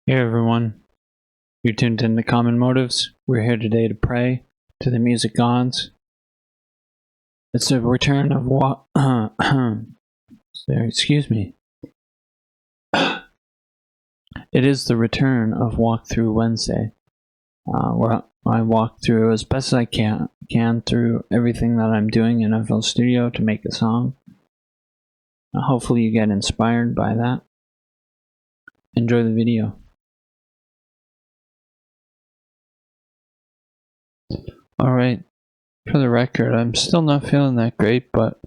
Hey everyone, you're tuned in to Common Motives. We're here today to pray to the music gods. It's the return of excuse me. It is the return of Walkthrough Wednesday, where I walk through as best as I can through everything that I'm doing in FL Studio to make a song. Hopefully you get inspired by that. Enjoy the video. Alright, for the record, I'm still not feeling that great, but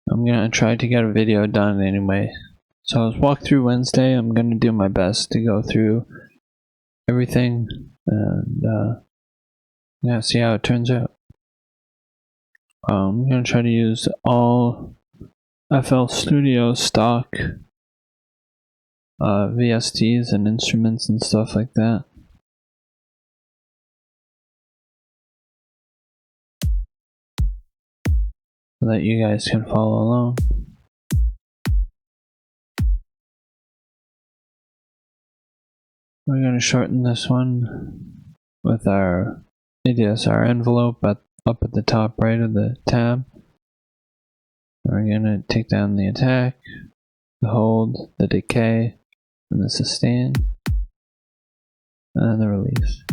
I'm gonna try to get a video done anyway. So it's Walkthrough Wednesday. I'm gonna do my best to go through everything and see how it turns out. I'm gonna try to use all FL Studio stock VSTs and instruments and stuff like that. So that you guys can follow along. We're going to shorten this one with our ADSR envelope up at the top right of the tab. We're going to take down the attack, the hold, the decay, and the sustain, and the release,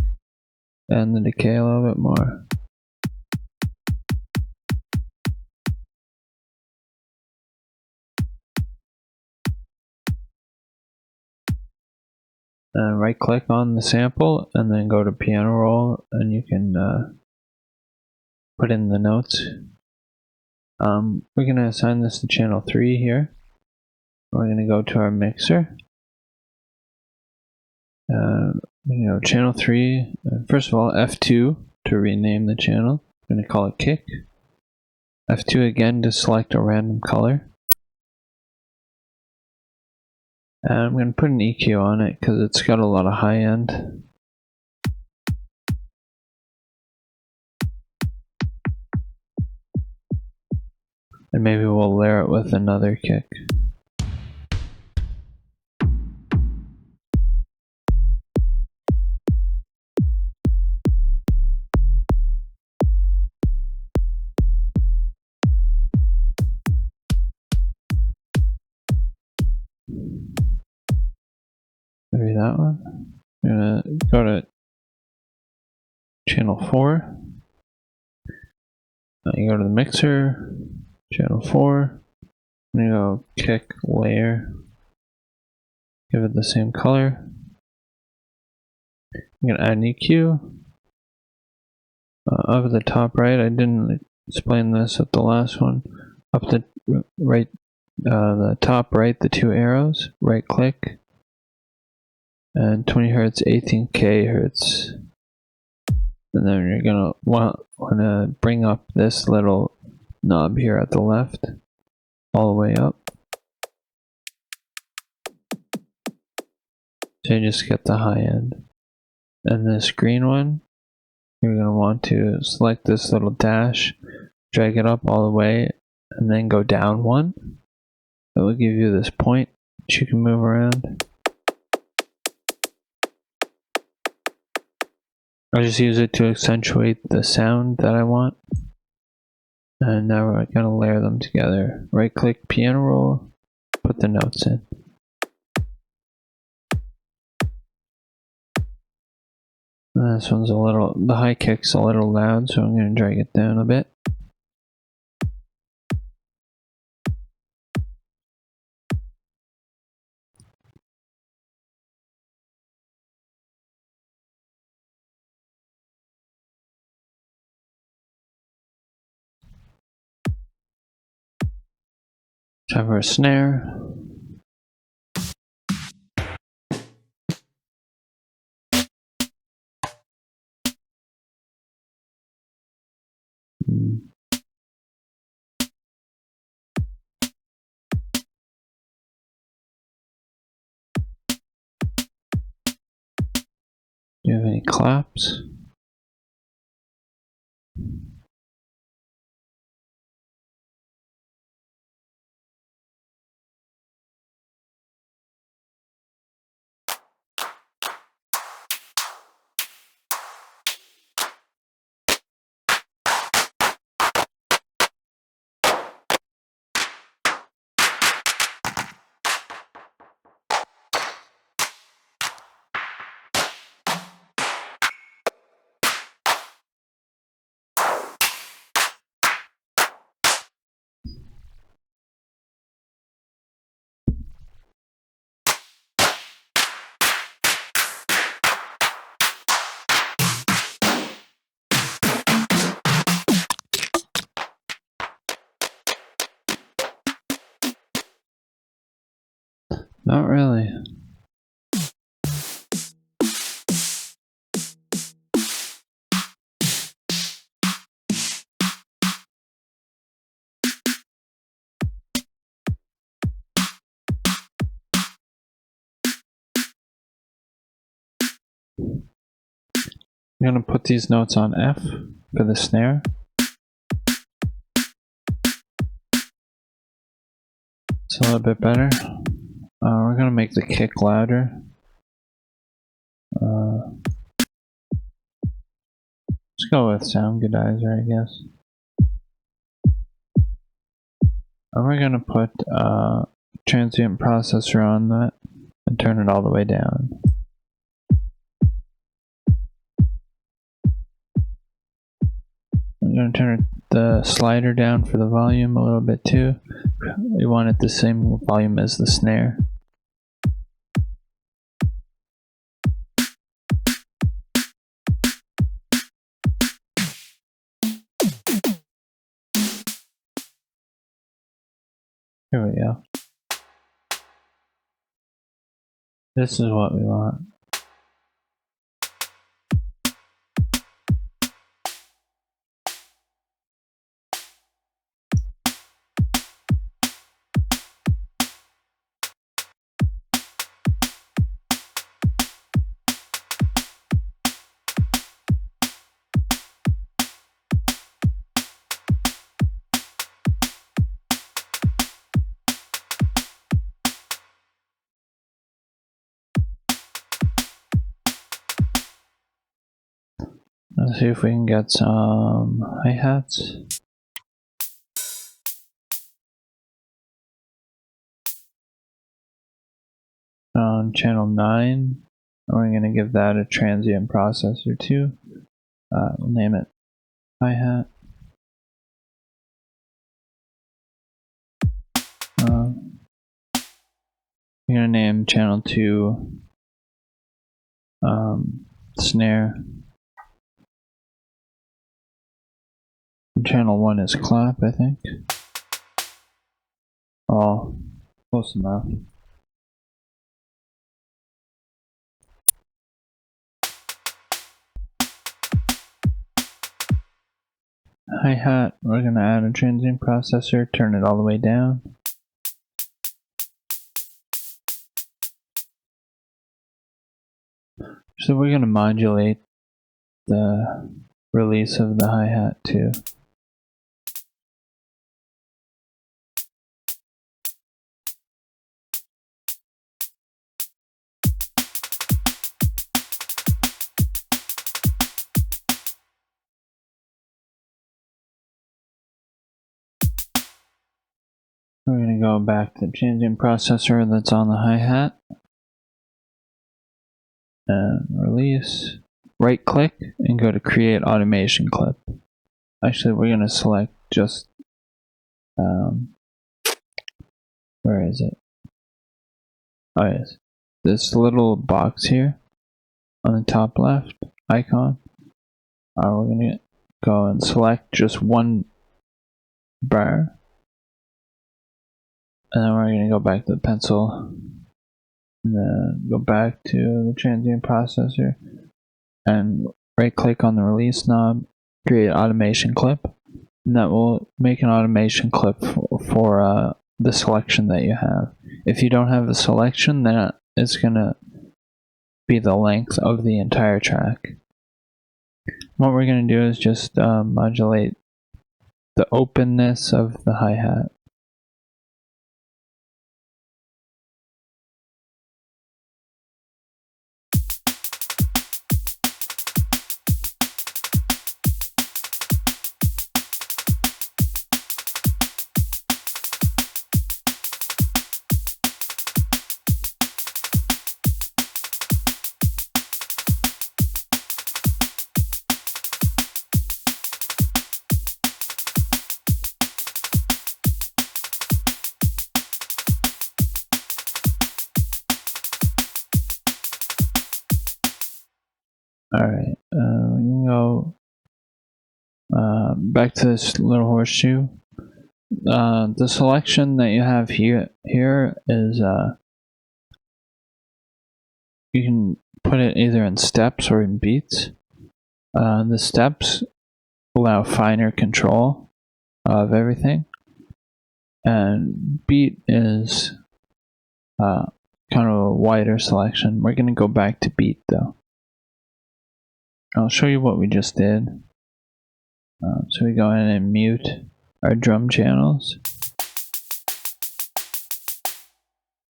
and the decay a little bit more. And right click on the sample and then go to piano roll, and you can put in the notes. We're going to assign this to channel 3 here. We're going to go to our mixer. Channel 3, first of all, F2 to rename the channel. I'm going to call it kick. F2 again to select a random color. And I'm going to put an EQ on it because it's got a lot of high end. And maybe we'll layer it with another kick. Maybe that one. I'm going to go to channel 4. You go to the mixer, channel 4. I'm going to go kick layer. Give it the same color. I'm going to add an EQ. Up at the top right, I didn't explain this at the last one. Up the right, the top right, the two arrows, right click, and 20 hertz, 18K hertz. And then you're gonna want to bring up this little knob here at the left, all the way up. So you just get the high end. And this green one, you're going to want to select this little dash, drag it up all the way, and then go down one. That will give you this point that you can move around. I just use it to accentuate the sound that I want. And now we're going to layer them together. Right click piano roll, put the notes in. This one's the high kick's a little loud, so I'm going to drag it down a bit. Time for a snare. Do you have any claps? Not really. I'm gonna put these notes on F for the snare. It's a little bit better. We're gonna make the kick louder. Let's go with Soundgoodizer, I guess. And we're gonna put transient processor on that and turn it all the way down. I'm gonna turn the slider down for the volume a little bit too. We want it the same volume as the snare. Here we go. This is what we want. Let's see if we can get some hi-hats. On channel 9, and we're going to give that a transient processor too. We'll name it hi-hat. We're going to name channel 2 snare. Channel 1 is clap, I think. Oh, close enough. Hi-hat, we're going to add a transient processor, turn it all the way down. So we're going to modulate the release of the hi-hat too. We're going to go back to the transient processor that's on the hi-hat. And release. Right click and go to create automation clip. Actually, we're going to select just, where is it? Oh yes, this little box here on the top left icon. We're going to go and select just one bar. And then we're going to go back to the pencil. And then go back to the transient processor. And right click on the release knob, create automation clip. And that will make an automation clip for the selection that you have. If you don't have a selection, then it's going to be the length of the entire track. What we're going to do is just modulate the openness of the hi-hat. Alright, we can go back to this little horseshoe. The selection that you have here is put it either in steps or in beats. The steps allow finer control of everything, and beat is kind of a wider selection. We're going to go back to beat though. I'll show you what we just did. So we go in and mute our drum channels.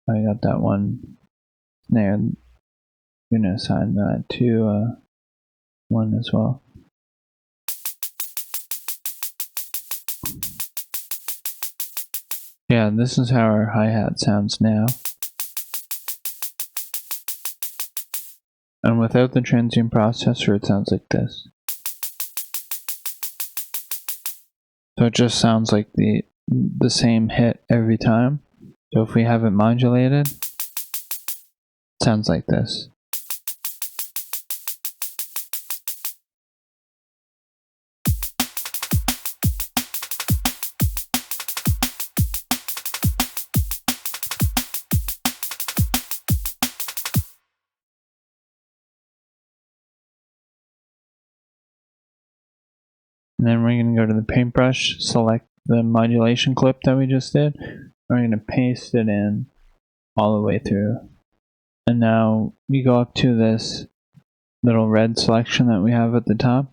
I got that one snare. I'm going to assign that to 1 as well. Yeah, this is how our hi-hat sounds now. And without the transient processor, it sounds like this. So it just sounds like the same hit every time. So if we have it modulated, it sounds like this. And then we're going to go to the paintbrush, select the modulation clip that we just did. We're going to paste it in all the way through. And now we go up to this little red selection that we have at the top.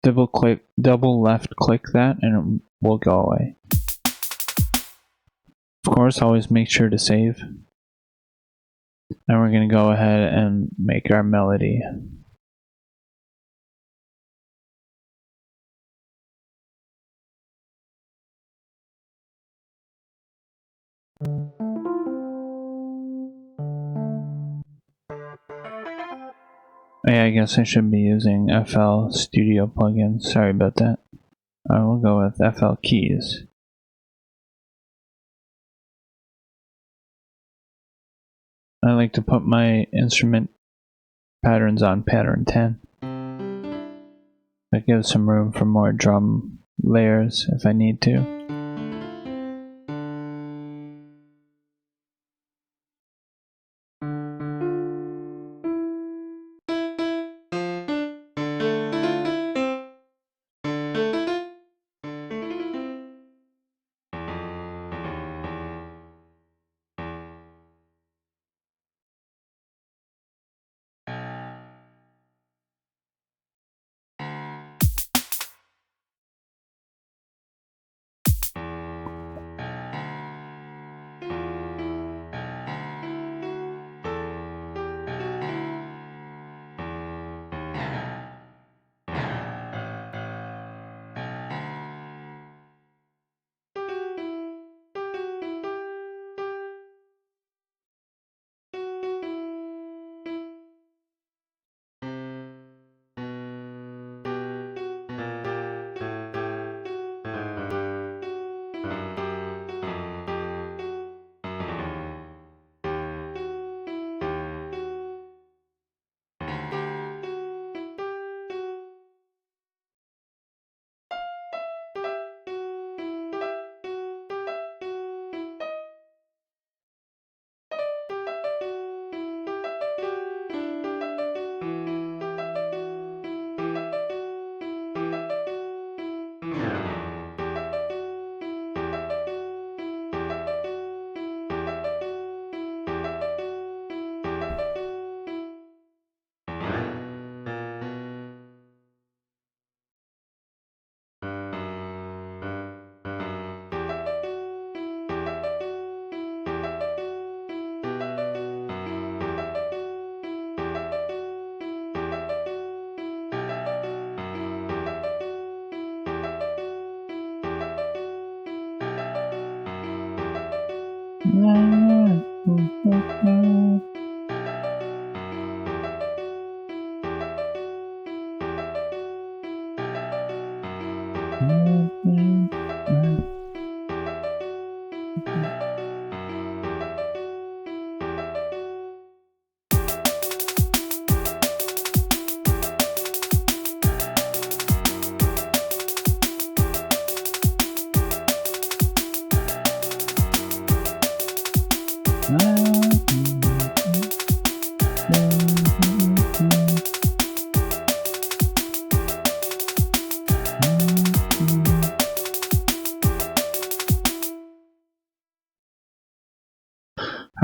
Double left click that and it will go away. Of course, always make sure to save. And we're going to go ahead and make our melody. Yeah, I guess I should be using FL Studio plugins. Sorry about that. I will go with FL Keys. I like to put my instrument patterns on pattern 10. That gives some room for more drum layers if I need to.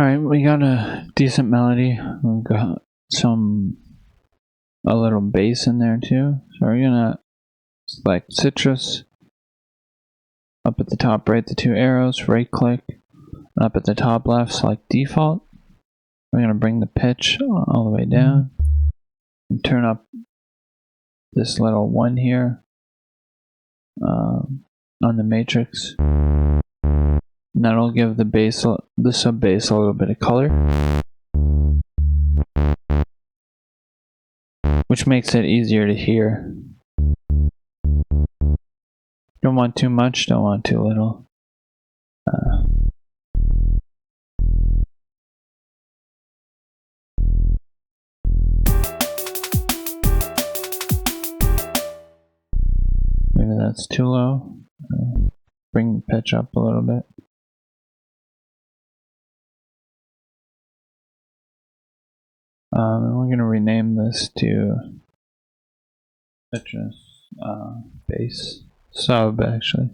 Alright, we got a decent melody. We've got a little bass in there too. So we're gonna select citrus. Up at the top right, the two arrows, right click. And up at the top left, select default. We're gonna bring the pitch all the way down. And turn up this little one here on the matrix. And that'll give the bass, the sub bass, a little bit of color, which makes it easier to hear. Don't want too much, don't want too little. Maybe that's too low. Bring the pitch up a little bit. And we're going to rename this to citrus bass sub, actually.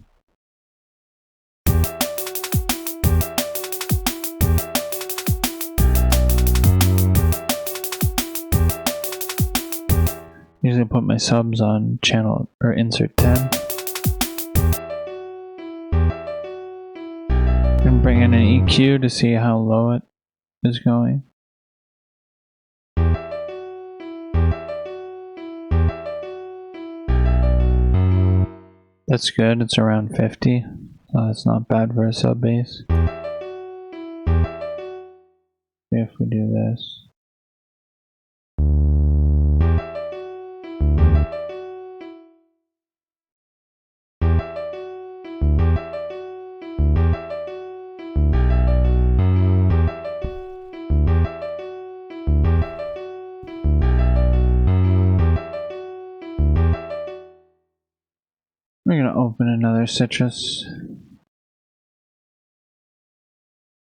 Usually put my subs on channel or insert 10. And bring in an EQ to see how low it is going. That's good, it's around 50, so that's not bad for a sub bass. If we do this. We're going to open another citrus.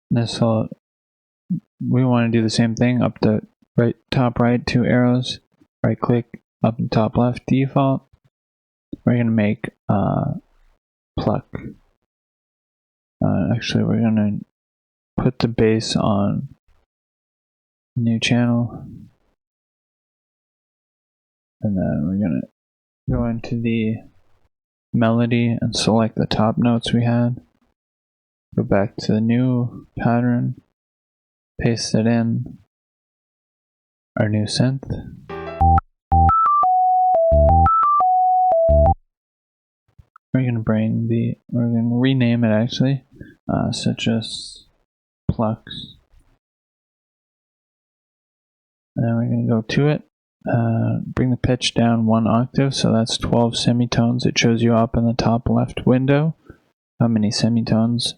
We want to do the same thing. Up the right, top right, two arrows, right click, up and top left, default. We're going to make pluck. Actually, we're going to put the bass on new channel. And then we're going to go into the melody and select the top notes we had. Go back to the new pattern, paste it in our new synth. We're gonna rename it actually, citrus plucks. And then we're gonna go to it. Bring the pitch down 1 octave, so that's 12 semitones. It shows you up in the top left window how many semitones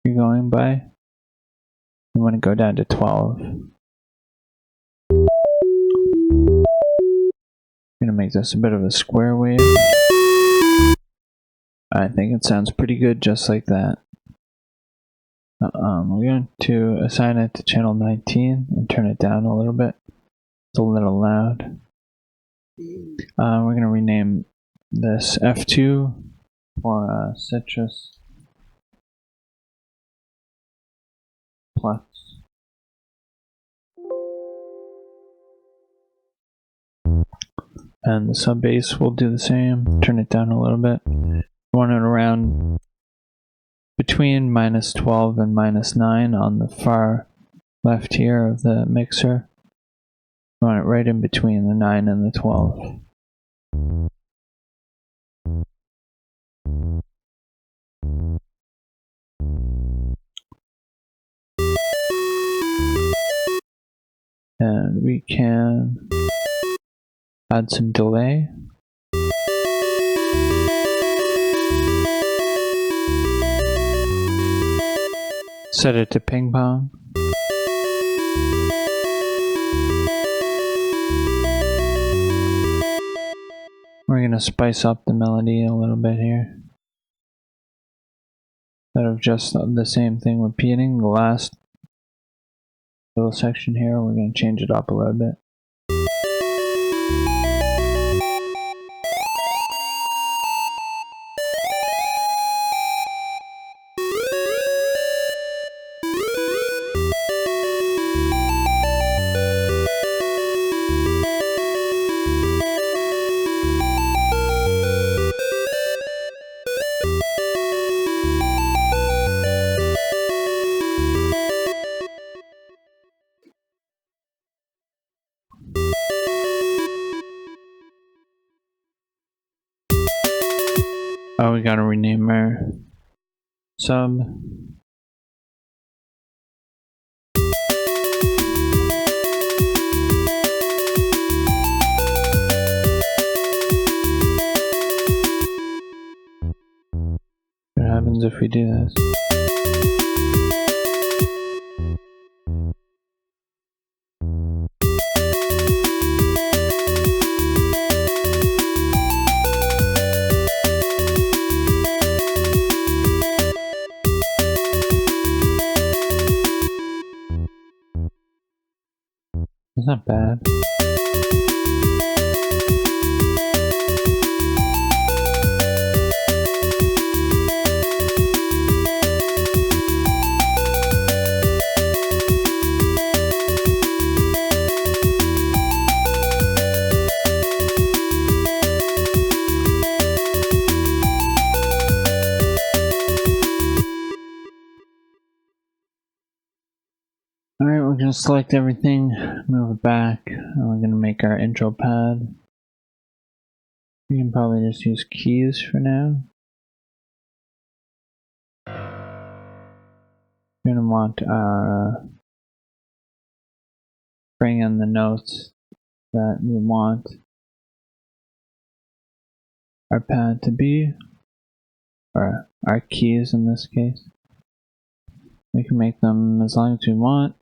you're going by. You want to go down to 12. I'm gonna make this a bit of a square wave. I think it sounds pretty good just like that. We're going to assign it to channel 19 and turn it down a little bit. It's a little loud. We're going to rename this F2 for citrus plucks. And the sub bass will do the same. Turn it down a little bit. We want it around between -12 and -9 on the far left here of the mixer. We want it right in between the 9 and the 12. And we can add some delay. Set it to ping pong. We're going to spice up the melody a little bit here. Instead of just the same thing repeating, the last little section here, we're going to change it up a little bit. Oh, we gotta rename our sub. What happens if we do this? It's not bad. Alright, we're gonna select everything, move it back, and we're gonna make our intro pad. We can probably just use keys for now. We're gonna want our bring in the notes that we want our pad to be, or our keys in this case. We can make them as long as we want.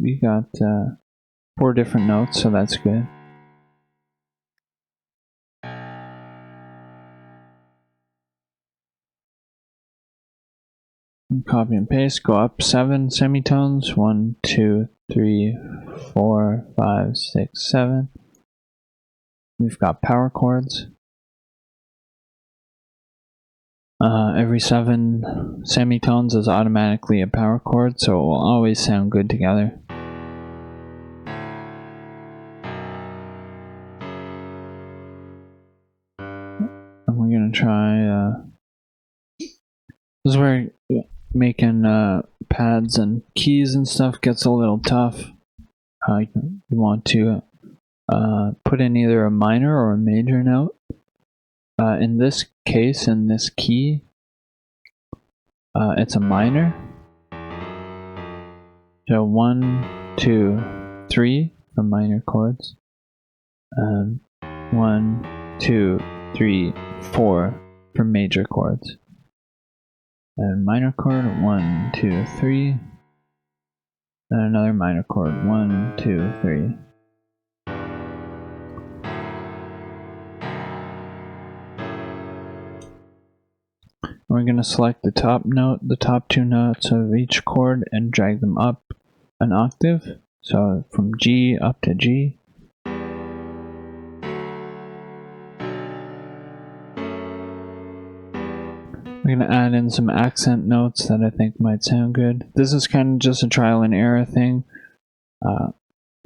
We got 4 different notes, so that's good. And copy and paste, go up 7 semitones, 1, 2, 3, 4, 5, 6, 7. We've got power chords. Every 7 semitones is automatically a power chord, so it will always sound good together. And we're gonna try, this is where making pads and keys and stuff gets a little tough. You want to put in either a minor or a major note. In this case, in this key, it's a minor. So 1, 2, 3 for minor chords, and 1, 2, 3, 4 for major chords. And minor chord, 1, 2, 3, and another minor chord, 1, 2, 3. We're going to select the top note, the top 2 notes of each chord, and drag them up an octave. So from G up to G. We're going to add in some accent notes that I think might sound good. This is kind of just a trial and error thing.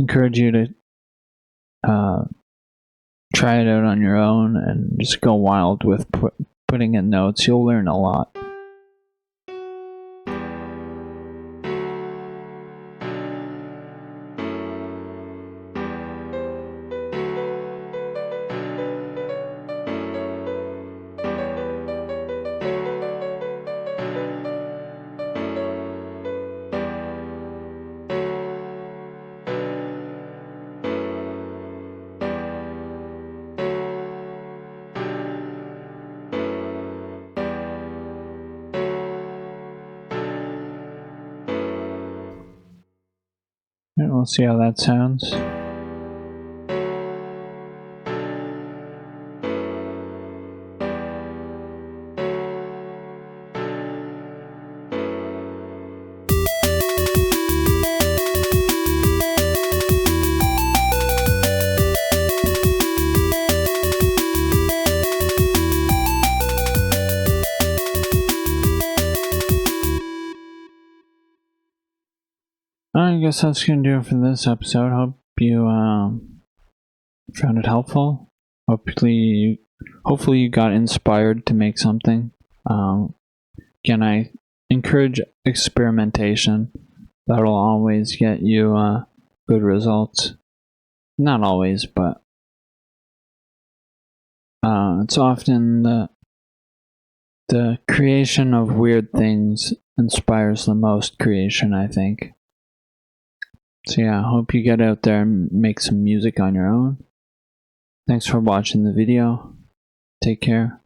Encourage you to try it out on your own and just go wild with putting in notes. You'll learn a lot. And we'll see how that sounds. I guess that's gonna do it for this episode. Hope you found it helpful. Hopefully you got inspired to make something. Again, I encourage experimentation. That'll always get you good results. Not always, but It's often the creation of weird things inspires the most creation, I think. So yeah, I hope you get out there and make some music on your own. Thanks for watching the video. Take care.